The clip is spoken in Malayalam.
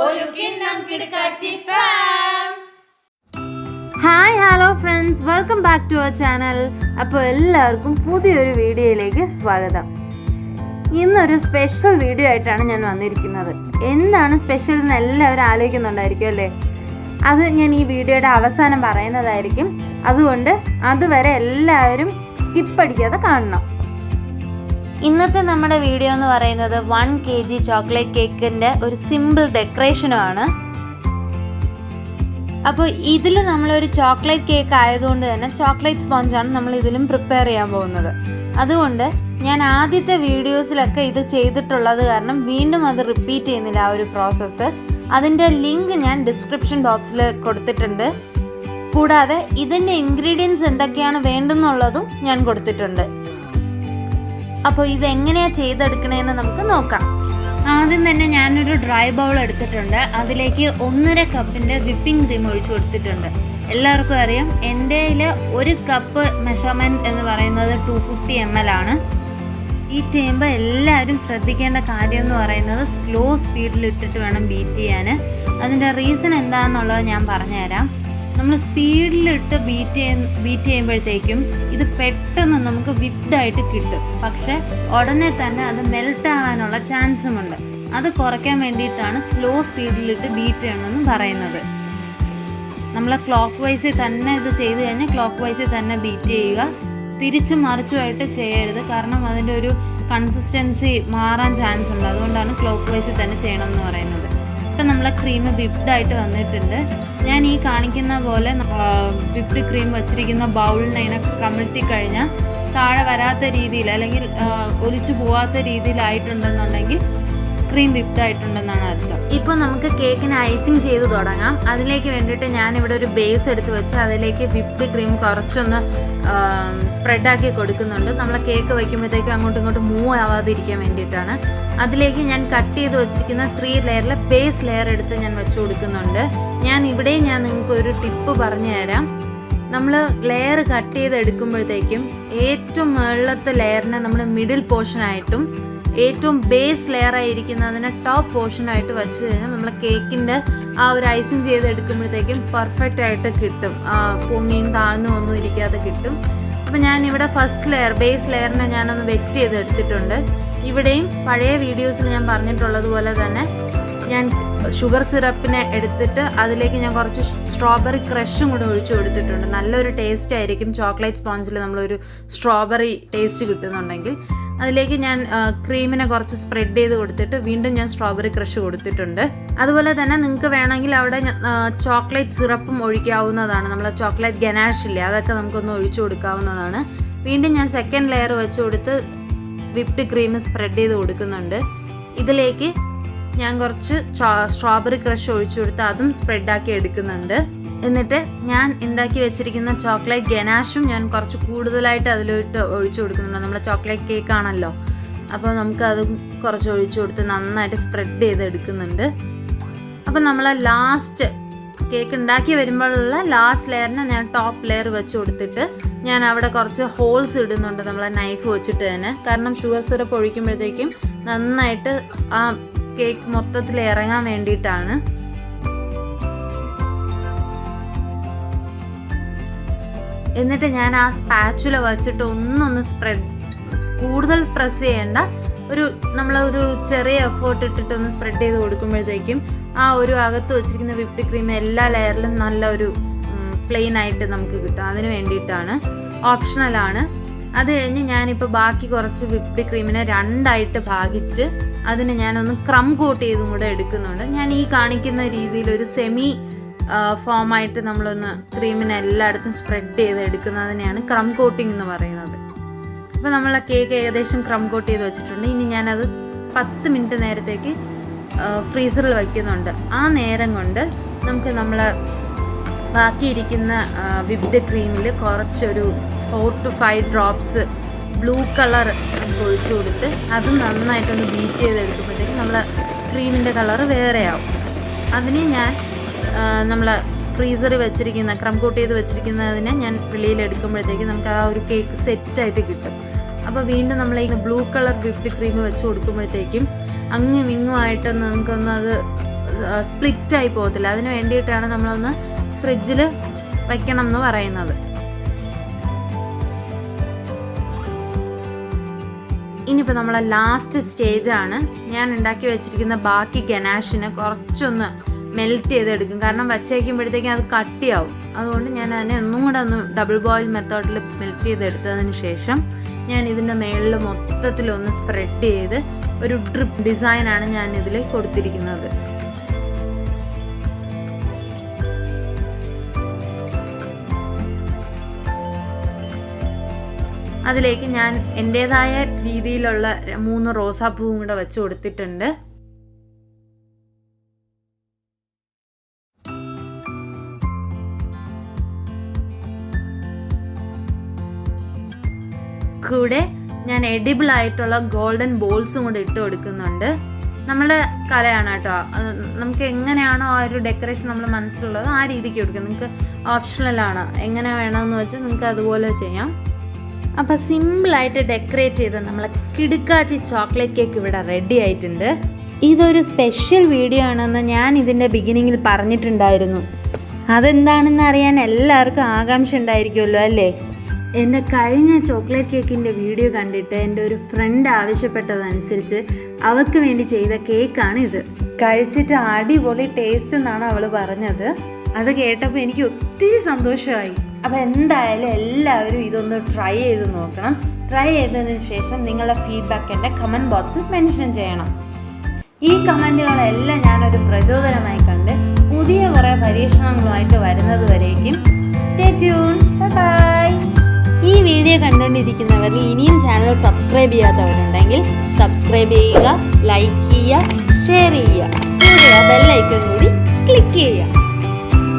ഒരു കിണ്ണം കിടുക്കാച്ചി farm. Hi hello friends, welcome back to our channel. അപ്പോൾ എല്ലാവർക്കും പുതിയൊരു വീഡിയോയിലേക്ക് സ്വാഗതം. ഇന്നൊരു സ്പെഷ്യൽ വീഡിയോ ആയിട്ടാണ് ഞാൻ വന്നിരിക്കുന്നത്. എന്താണ് സ്പെഷ്യൽ എന്ന് എല്ലാവരും ആലോചിക്കുന്നുണ്ടായിരിക്കും അല്ലേ? അത് ഞാൻ ഈ വീഡിയോയുടെ അവസാനം പറയുന്നതായിരിക്കും. അതുകൊണ്ട് അതുവരെ എല്ലാവരും സ്കിപ്പ് അടിക്കാതെ കാണണം. ഇന്നത്തെ നമ്മുടെ വീഡിയോ എന്ന് പറയുന്നത് 1 kg ചോക്ലേറ്റ് കേക്കിൻ്റെ ഒരു സിമ്പിൾ ഡെക്കറേഷനുമാണ്. അപ്പോൾ ഇതിൽ നമ്മളൊരു ചോക്ലേറ്റ് കേക്ക് ആയതുകൊണ്ട് തന്നെ ചോക്ലേറ്റ് സ്പോഞ്ചാണ് നമ്മൾ ഇതിലും പ്രിപ്പയർ ചെയ്യാൻ പോകുന്നത്. അതുകൊണ്ട് ഞാൻ ആദ്യത്തെ വീഡിയോസിലൊക്കെ ഇത് ചെയ്തിട്ടുള്ളത് കാരണം വീണ്ടും അത് റിപ്പീറ്റ് ചെയ്യുന്നില്ല ആ ഒരു പ്രോസസ്സ്. അതിൻ്റെ ലിങ്ക് ഞാൻ ഡിസ്ക്രിപ്ഷൻ ബോക്സിൽ കൊടുത്തിട്ടുണ്ട്. കൂടാതെ ഇതിൻ്റെ ഇൻഗ്രീഡിയൻസ് എന്തൊക്കെയാണ് വേണ്ടെന്നുള്ളതും ഞാൻ കൊടുത്തിട്ടുണ്ട്. അപ്പോൾ ഇതെങ്ങനെയാണ് ചെയ്തെടുക്കണേന്ന് നമുക്ക് നോക്കാം. ആദ്യം തന്നെ ഞാനൊരു ഡ്രൈ ബൗൾ എടുത്തിട്ടുണ്ട്. അതിലേക്ക് 1.5 കപ്പിൻ്റെ വിപ്പിംഗ് ക്രീം ഒഴിച്ചു കൊടുത്തിട്ടുണ്ട്. എല്ലാവർക്കും അറിയാം എൻ്റെ ഒരു കപ്പ് മെഷർമെൻറ്റ് എന്ന് പറയുന്നത് 250 ml ആണ്. ഈ ചെയ്യുമ്പോൾ എല്ലാവരും ശ്രദ്ധിക്കേണ്ട കാര്യം എന്ന് പറയുന്നത് സ്ലോ സ്പീഡിൽ ഇട്ടിട്ട് വേണം ബീറ്റ് ചെയ്യാൻ. അതിൻ്റെ റീസൺ എന്താണെന്നുള്ളത് ഞാൻ പറഞ്ഞുതരാം. നമ്മൾ സ്പീഡിലിട്ട് ബീറ്റ് ചെയ്യുമ്പോഴത്തേക്കും ഇത് പെട്ടെന്ന് നമുക്ക് വിപ്ഡായിട്ട് കിട്ടും. പക്ഷേ ഉടനെ തന്നെ അത് മെൽറ്റ് ആകാനുള്ള ചാൻസുമുണ്ട്. അത് കുറയ്ക്കാൻ വേണ്ടിയിട്ടാണ് സ്ലോ സ്പീഡിലിട്ട് ബീറ്റ് ചെയ്യണമെന്ന് പറയുന്നത്. നമ്മൾ ക്ലോക്ക് വൈസിൽ തന്നെ ഇത് ചെയ്ത് കഴിഞ്ഞാൽ ക്ലോക്ക് വൈസിൽ തന്നെ ബീറ്റ് ചെയ്യുക. തിരിച്ചും മറിച്ചുമായിട്ട് ചെയ്യരുത്, കാരണം അതിൻ്റെ ഒരു കൺസിസ്റ്റൻസി മാറാൻ ചാൻസ് ഉണ്ട്. അതുകൊണ്ടാണ് ക്ലോക്ക് വൈസിൽ തന്നെ ചെയ്യണമെന്ന് പറയുന്നത്. ഇപ്പം നമ്മളെ ക്രീം വിപ്ഡായിട്ട് വന്നിട്ടുണ്ട്. ഞാൻ ഈ കാണിക്കുന്ന പോലെ വിപ്ഡ് ക്രീം വച്ചിരിക്കുന്ന ബൗളിനെ ഇങ്ങനെ കമിഴ്ത്തി കഴിഞ്ഞാൽ താഴെ വരാത്ത രീതിയിൽ അല്ലെങ്കിൽ ഒലിച്ചു പോവാത്ത രീതിയിലായിട്ടുണ്ടെന്നുണ്ടെങ്കിൽ ക്രീം വിപ്ഡ് ആയിട്ടുണ്ടെന്നാണ് അർത്ഥം. ഇപ്പോൾ നമുക്ക് കേക്കിന് ഐസിങ് ചെയ്ത് തുടങ്ങാം. അതിലേക്ക് വേണ്ടിയിട്ട് ഞാനിവിടെ ഒരു ബേസ് എടുത്ത് വെച്ച് അതിലേക്ക് വിപ്ഡ് ക്രീം കുറച്ചൊന്ന് സ്പ്രെഡാക്കി കൊടുക്കുന്നുണ്ട്. നമ്മൾ കേക്ക് വയ്ക്കുമ്പോഴത്തേക്കും അങ്ങോട്ടും ഇങ്ങോട്ടും മൂവ് ആവാതിരിക്കാൻ വേണ്ടിയിട്ടാണ്. അതിലേക്ക് ഞാൻ കട്ട് ചെയ്ത് വെച്ചിരിക്കുന്ന 3 ലെയറിലെ ബേസ് ലെയർ എടുത്ത് ഞാൻ വെച്ച് കൊടുക്കുന്നുണ്ട്. ഞാൻ നിങ്ങൾക്ക് ഒരു ടിപ്പ് പറഞ്ഞു തരാം. നമ്മൾ ലെയർ കട്ട് ചെയ്ത് എടുക്കുമ്പോഴത്തേക്കും ഏറ്റവും മുകളിലത്തെ ലെയറിനെ നമ്മൾ മിഡിൽ പോർഷനായിട്ടും ഏറ്റവും ബേസ് ലെയറായിരിക്കുന്നതിനെ ടോപ്പ് പോർഷനായിട്ട് വെച്ച് കഴിഞ്ഞാൽ നമ്മൾ കേക്കിൻ്റെ ആ ഒരു ഐസിങ് ചെയ്ത് എടുക്കുമ്പോഴത്തേക്കും പെർഫെക്റ്റ് ആയിട്ട് കിട്ടും. പൊങ്ങിയും താഴ്ന്നും ഒന്നും ഇരിക്കാതെ കിട്ടും. അപ്പോൾ ഞാനിവിടെ ഫസ്റ്റ് ലെയർ ബേസ് ലെയറിനെ ഞാനൊന്ന് വെറ്റ് ചെയ്ത് എടുത്തിട്ടുണ്ട്. ഇവിടെയും പഴയ വീഡിയോസിൽ ഞാൻ പറഞ്ഞിട്ടുള്ളതുപോലെ തന്നെ ഞാൻ ഷുഗർ സിറപ്പിനെ എടുത്തിട്ട് അതിലേക്ക് ഞാൻ കുറച്ച് സ്ട്രോബെറി ക്രഷും കൂടെ ഒഴിച്ചു കൊടുത്തിട്ടുണ്ട്. നല്ലൊരു ടേസ്റ്റ് ആയിരിക്കും ചോക്ലേറ്റ് സ്പോഞ്ചിൽ നമ്മളൊരു സ്ട്രോബെറി ടേസ്റ്റ് കിട്ടുന്നുണ്ടെങ്കിൽ. അതിലേക്ക് ഞാൻ ക്രീമിനെ കുറച്ച് സ്പ്രെഡ് ചെയ്ത് കൊടുത്തിട്ട് വീണ്ടും ഞാൻ സ്ട്രോബെറി ക്രഷ് കൊടുത്തിട്ടുണ്ട്. അതുപോലെ തന്നെ നിങ്ങൾക്ക് വേണമെങ്കിൽ അവിടെ ചോക്ലേറ്റ് സിറപ്പും ഒഴിക്കാവുന്നതാണ്. നമ്മൾ ചോക്ലേറ്റ് ഗനാഷ് ഇല്ലേ, അതൊക്കെ നമുക്കൊന്ന് ഒഴിച്ചു കൊടുക്കാവുന്നതാണ്. വീണ്ടും ഞാൻ സെക്കൻഡ് ലെയർ വെച്ച് കൊടുത്ത് വിപ്ഡ് ക്രീം സ്പ്രെഡ് ചെയ്ത് കൊടുക്കുന്നുണ്ട്. ഇതിലേക്ക് ഞാൻ കുറച്ച് സ്ട്രോബെറി ക്രഷ് ഒഴിച്ചു കൊടുത്ത് അതും സ്പ്രെഡാക്കി എടുക്കുന്നുണ്ട്. എന്നിട്ട് ഞാൻ ഉണ്ടാക്കി വെച്ചിരിക്കുന്ന ചോക്ലേറ്റ് ഗനാഷും ഞാൻ കുറച്ച് കൂടുതലായിട്ട് അതിലോട്ട് ഒഴിച്ചു കൊടുക്കുന്നുണ്ട്. നമ്മുടെ ചോക്ലേറ്റ് കേക്ക് ആണല്ലോ, അപ്പോൾ നമുക്ക് അതും കുറച്ച് ഒഴിച്ചു കൊടുത്ത് നന്നായിട്ട് സ്പ്രെഡ് ചെയ്ത് എടുക്കുന്നുണ്ട്. അപ്പോൾ നമ്മൾ ലാസ്റ്റ് കേക്ക് ഉണ്ടാക്കി വരുമ്പോഴുള്ള ലാസ്റ്റ് ലെയറിനെ ഞാൻ ടോപ്പ് ലെയർ വെച്ച് കൊടുത്തിട്ട് ഞാൻ അവിടെ കുറച്ച് ഹോൾസ് ഇടുന്നുണ്ട് നമ്മളെ നൈഫ് വെച്ചിട്ട് തന്നെ. കാരണം ഷുഗർ സിറപ്പ് ഒഴിക്കുമ്പോഴത്തേക്കും നന്നായിട്ട് ആ കേക്ക് മൊത്തത്തിൽ ഇറങ്ങാൻ വേണ്ടിയിട്ടാണ്. എന്നിട്ട് ഞാൻ ആ സ്പാച്ചുല വച്ചിട്ട് ഒന്നൊന്ന് കൂടുതൽ പ്രസ് ചെയ്യേണ്ട, നമ്മളൊരു ചെറിയ എഫേർട്ട് ഇട്ടിട്ട് ഒന്ന് സ്പ്രെഡ് ചെയ്ത് കൊടുക്കുമ്പോഴത്തേക്കും ആ ഒരു അകത്ത് വെച്ചിരിക്കുന്ന വിപ്ഡ് ക്രീം എല്ലാ ലെയറിലും നല്ല ഒരു പ്ലെയിൻ ആയിട്ട് നമുക്ക് കിട്ടും. അതിന് വേണ്ടിയിട്ടാണ്, ഓപ്ഷണലാണ്. അത് കഴിഞ്ഞ് ഞാനിപ്പോൾ ബാക്കി കുറച്ച് വിപ്ഡ് ക്രീമിനെ 2ആയിട്ട് ഭാഗിച്ച് അതിന് ഞാനൊന്ന് ക്രം കോട്ട് ചെയ്തും കൂടെ എടുക്കുന്നുണ്ട്. ഞാൻ ഈ കാണിക്കുന്ന രീതിയിൽ ഒരു സെമി ഫോമായിട്ട് നമ്മളൊന്ന് ക്രീമിനെ എല്ലായിടത്തും സ്പ്രെഡ് ചെയ്ത് എടുക്കുന്നതിനെയാണ് ക്രം കോട്ടിംഗ് എന്ന് പറയുന്നത്. അപ്പോൾ നമ്മൾ കേക്ക് ഏകദേശം ക്രം കോട്ട് ചെയ്ത് വെച്ചിട്ടുണ്ട്. ഇനി ഞാനത് 10 മിനിറ്റ് നേരത്തേക്ക് ഫ്രീസറിൽ വയ്ക്കുന്നുണ്ട്. ആ നേരം കൊണ്ട് നമുക്ക് ബാക്കിയിരിക്കുന്ന വിപ്ഡ് ക്രീമിൽ കുറച്ചൊരു 4 to 5 ഡ്രോപ്സ് ബ്ലൂ കളർ ഒഴിച്ചു കൊടുത്ത് അത് നന്നായിട്ടൊന്ന് ബീറ്റ് ചെയ്തെടുക്കുമ്പോഴത്തേക്ക് നമ്മളെ ക്രീമിൻ്റെ കളർ വേറെയാവും. അതിന് ഞാൻ നമ്മൾ ഫ്രീസറിൽ വെച്ചിരിക്കുന്ന ക്രം കോട്ട് ചെയ്ത് വെച്ചിരിക്കുന്നതിനെ ഞാൻ വെളിയിലെടുക്കുമ്പോഴത്തേക്ക് നമുക്ക് ആ ഒരു കേക്ക് സെറ്റായിട്ട് കിട്ടും. അപ്പോൾ വീണ്ടും നമ്മൾ ഈ ബ്ലൂ കളർ വിപ്ഡ് ക്രീം വെച്ച് കൊടുക്കുമ്പോഴത്തേക്കും അങ്ങും ഇങ്ങുമായിട്ടൊന്ന് നമുക്കൊന്ന് അത് സ്പ്ലിറ്റായി പോകത്തില്ല. അതിന് വേണ്ടിയിട്ടാണ് നമ്മളൊന്ന് ഫ്രിഡ്ജിൽ വയ്ക്കണം എന്ന് പറയുന്നത്. ഇനിയിപ്പോൾ നമ്മളെ ലാസ്റ്റ് സ്റ്റേജാണ്. ഞാൻ ഉണ്ടാക്കി വെച്ചിരിക്കുന്ന ബാക്കി ഗനാഷിന് കുറച്ചൊന്ന് മെൽറ്റ് ചെയ്തെടുക്കും. കാരണം വച്ചേക്കുമ്പോഴത്തേക്കും അത് കട്ടിയാവും. അതുകൊണ്ട് ഞാൻ അതിനെ ഒന്നും കൂടെ ഒന്ന് ഡബിൾ ബോയിൽ മെത്തേഡിൽ മെൽറ്റ് ചെയ്തെടുത്തതിന് ശേഷം ഞാൻ ഇതിൻ്റെ മുകളിൽ മൊത്തത്തിലൊന്ന് സ്പ്രെഡ് ചെയ്ത് ഒരു ഡ്രിപ്പ് ഡിസൈനാണ് ഞാൻ ഇതിൽ കൊടുത്തിരിക്കുന്നത്. അതിലേക്ക് ഞാൻ എൻ്റേതായ രീതിയിലുള്ള 3 റോസാപ്പൂവും കൂടെ വെച്ച് കൊടുത്തിട്ടുണ്ട്. കൂടെ ഞാൻ എഡിബിൾ ആയിട്ടുള്ള ഗോൾഡൻ ബോൾസും കൂടെ ഇട്ട് കൊടുക്കുന്നുണ്ട്. നമ്മുടെ കലയാണ് കേട്ടോ. നമുക്ക് എങ്ങനെയാണോ ആ ഒരു ഡെക്കറേഷൻ നമ്മൾ മനസ്സിലുള്ളത് ആ രീതിക്ക് കൊടുക്കും. നിങ്ങൾക്ക് ഓപ്ഷണലാണ്, എങ്ങനെ വേണമെന്ന് വെച്ചാൽ നിങ്ങൾക്ക് അതുപോലെ ചെയ്യാം. അപ്പോൾ സിമ്പിളായിട്ട് ഡെക്കറേറ്റ് ചെയ്ത് നമ്മളെ കിടുക്കാച്ചി ചോക്ലേറ്റ് കേക്ക് ഇവിടെ റെഡി ആയിട്ടുണ്ട്. ഇതൊരു സ്പെഷ്യൽ വീഡിയോ ആണെന്ന് ഞാൻ ഇതിൻ്റെ ബിഗിനിങ്ങിൽ പറഞ്ഞിട്ടുണ്ടായിരുന്നു. അതെന്താണെന്ന് അറിയാൻ എല്ലാവർക്കും ആകാംക്ഷ ഉണ്ടായിരിക്കുമല്ലോ അല്ലേ? എൻ്റെ കഴിഞ്ഞ ചോക്ലേറ്റ് കേക്കിൻ്റെ വീഡിയോ കണ്ടിട്ട് എൻ്റെ ഒരു ഫ്രണ്ട് ആവശ്യപ്പെട്ടതനുസരിച്ച് അവൾക്ക് വേണ്ടി ചെയ്ത കേക്കാണ് ഇത്. കഴിച്ചിട്ട് അടിപൊളി ടേസ്റ്റ് എന്നാണ് അവൾ പറഞ്ഞത്. അത് കേട്ടപ്പോൾ എനിക്ക് ഒത്തിരി സന്തോഷമായി. അപ്പോൾ എന്തായാലും എല്ലാവരും ഇതൊന്ന് ട്രൈ ചെയ്ത് നോക്കണം. ട്രൈ ചെയ്തതിന് ശേഷം നിങ്ങളുടെ ഫീഡ്ബാക്ക് എൻ്റെ കമൻറ്റ് ബോക്സിൽ മെൻഷൻ ചെയ്യണം. ഈ കമൻറ്റുകളെല്ലാം ഞാനൊരു പ്രചോദനമായി കണ്ട് പുതിയ കുറേ പരീക്ഷണങ്ങളുമായിട്ട് വരുന്നത് വരേക്കും സ്റ്റേ ട്യൂൺ. ബൈ. ഈ വീഡിയോ കണ്ടുകൊണ്ടിരിക്കുന്നവരിൽ ഇനിയും ചാനൽ സബ്സ്ക്രൈബ് ചെയ്യാത്തവരുണ്ടെങ്കിൽ സബ്സ്ക്രൈബ് ചെയ്യുക, ലൈക്ക് ചെയ്യുക, ഷെയർ ചെയ്യുക. കൂടെ ബെൽ ഐക്കൺ